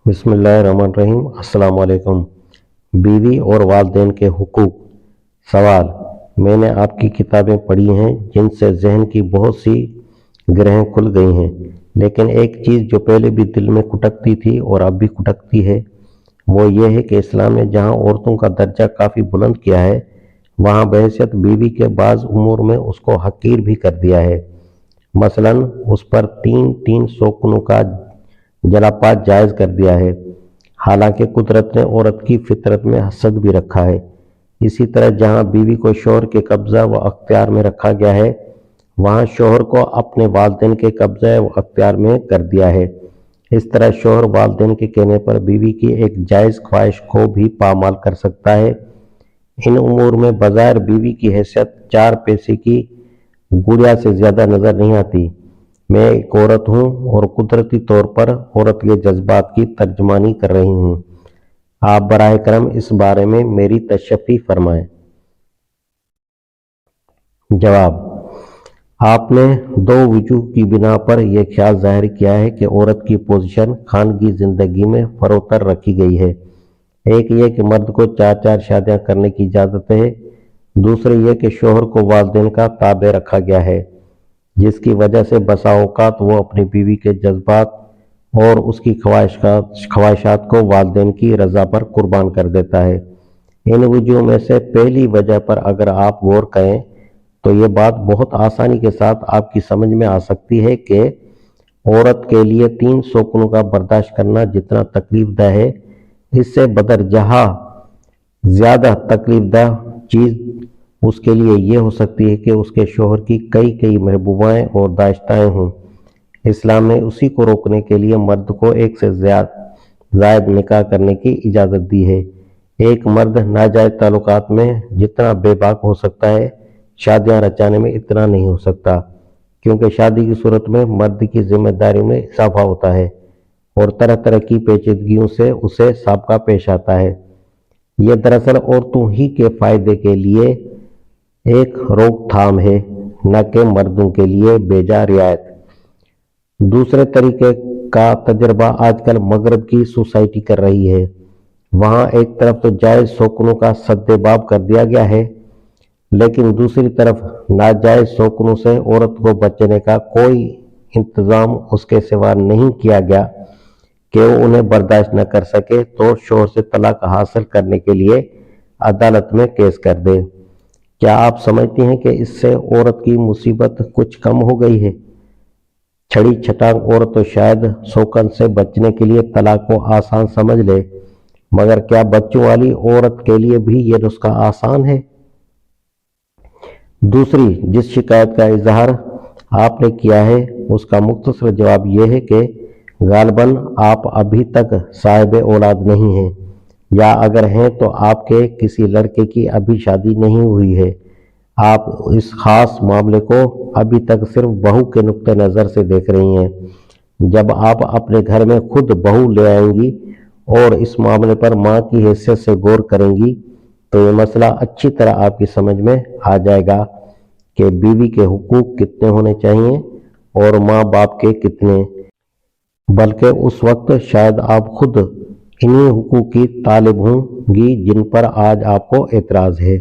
بسم اللہ الرحمن الرحیم۔ السلام علیکم۔ بیوی اور والدین کے حقوق۔ سوال: میں نے آپ کی کتابیں پڑھی ہیں جن سے ذہن کی بہت سی گرہیں کھل گئی ہیں، لیکن ایک چیز جو پہلے بھی دل میں کھٹکتی تھی اور اب بھی کھٹکتی ہے وہ یہ ہے کہ اسلام نے جہاں عورتوں کا درجہ کافی بلند کیا ہے، وہاں بحیثیت بیوی کے بعض امور میں اس کو حقیر بھی کر دیا ہے۔ مثلاً اس پر تین سوکنوں کا جلاپات جائز کر دیا ہے، حالانکہ قدرت نے عورت کی فطرت میں حسد بھی رکھا ہے۔ اسی طرح جہاں بیوی کو شوہر کے قبضہ و اختیار میں رکھا گیا ہے، وہاں شوہر کو اپنے والدین کے قبضہ و اختیار میں کر دیا ہے۔ اس طرح شوہر والدین کے کہنے پر بیوی کی ایک جائز خواہش کو بھی پامال کر سکتا ہے۔ ان امور میں بظاہر بیوی کی حیثیت 4 پیسے کی گڑیا سے زیادہ نظر نہیں آتی۔ میں ایک عورت ہوں اور قدرتی طور پر عورت کے جذبات کی ترجمانی کر رہی ہوں۔ آپ براہ کرم اس بارے میں میری تشفی فرمائیں۔ جواب: آپ نے 2 وجوہ کی بنا پر یہ خیال ظاہر کیا ہے کہ عورت کی پوزیشن خانگی زندگی میں فروتر رکھی گئی ہے۔ ایک یہ کہ مرد کو 4 شادیاں کرنے کی اجازت ہے، دوسرے یہ کہ شوہر کو والدین کا تابع رکھا گیا ہے، جس کی وجہ سے بسا اوقات وہ اپنی بیوی کے جذبات اور اس کی خواہشات کو والدین کی رضا پر قربان کر دیتا ہے۔ ان وجوہوں میں سے پہلی وجہ پر اگر آپ غور کریں تو یہ بات بہت آسانی کے ساتھ آپ کی سمجھ میں آ سکتی ہے کہ عورت کے لیے 3 سوکنوں کا برداشت کرنا جتنا تکلیف دہ ہے، اس سے بدرجہ زیادہ تکلیف دہ چیز اس کے لیے یہ ہو سکتی ہے کہ اس کے شوہر کی کئی محبوبائیں اور داشتائیں ہوں۔ اسلام نے اسی کو روکنے کے لیے مرد کو 1 سے زائد نکاح کرنے کی اجازت دی ہے۔ ایک مرد ناجائز تعلقات میں جتنا بے باک ہو سکتا ہے، شادیاں رچانے میں اتنا نہیں ہو سکتا، کیونکہ شادی کی صورت میں مرد کی ذمہ داریوں میں اضافہ ہوتا ہے اور طرح کی پیچیدگیوں سے اسے سابقہ پیش آتا ہے۔ یہ دراصل عورتوں ہی کے فائدے کے لیے ایک روک تھام ہے، نہ کہ مردوں کے لیے بیجا رعایت۔ دوسرے طریقے کا تجربہ آج کل مغرب کی سوسائٹی کر رہی ہے۔ وہاں ایک طرف تو جائز سوکنوں کا سد باب کر دیا گیا ہے، لیکن دوسری طرف ناجائز سوکنوں سے عورت کو بچنے کا کوئی انتظام اس کے سوا نہیں کیا گیا کہ وہ انہیں برداشت نہ کر سکے تو شوہر سے طلاق حاصل کرنے کے لیے عدالت میں کیس کر دے۔ کیا آپ سمجھتی ہیں کہ اس سے عورت کی مصیبت کچھ کم ہو گئی ہے؟ چھڑی چھٹانگ عورت تو شاید سوکن سے بچنے کے لیے طلاق کو آسان سمجھ لے، مگر کیا بچوں والی عورت کے لیے بھی یہ نسخہ آسان ہے؟ دوسری جس شکایت کا اظہار آپ نے کیا ہے، اس کا مختصر جواب یہ ہے کہ غالباً آپ ابھی تک صاحب اولاد نہیں ہیں، یا اگر ہیں تو آپ کے کسی لڑکے کی ابھی شادی نہیں ہوئی ہے۔ آپ اس خاص معاملے کو ابھی تک صرف بہو کے نقطہ نظر سے دیکھ رہی ہیں۔ جب آپ اپنے گھر میں خود بہو لے آئیں گی اور اس معاملے پر ماں کی حیثیت سے غور کریں گی تو یہ مسئلہ اچھی طرح آپ کی سمجھ میں آ جائے گا کہ بیوی کے حقوق کتنے ہونے چاہیے اور ماں باپ کے کتنے، بلکہ اس وقت شاید آپ خود انہی حقوق کی طالب ہوں گی جن پر آج آپ کو اعتراض ہے۔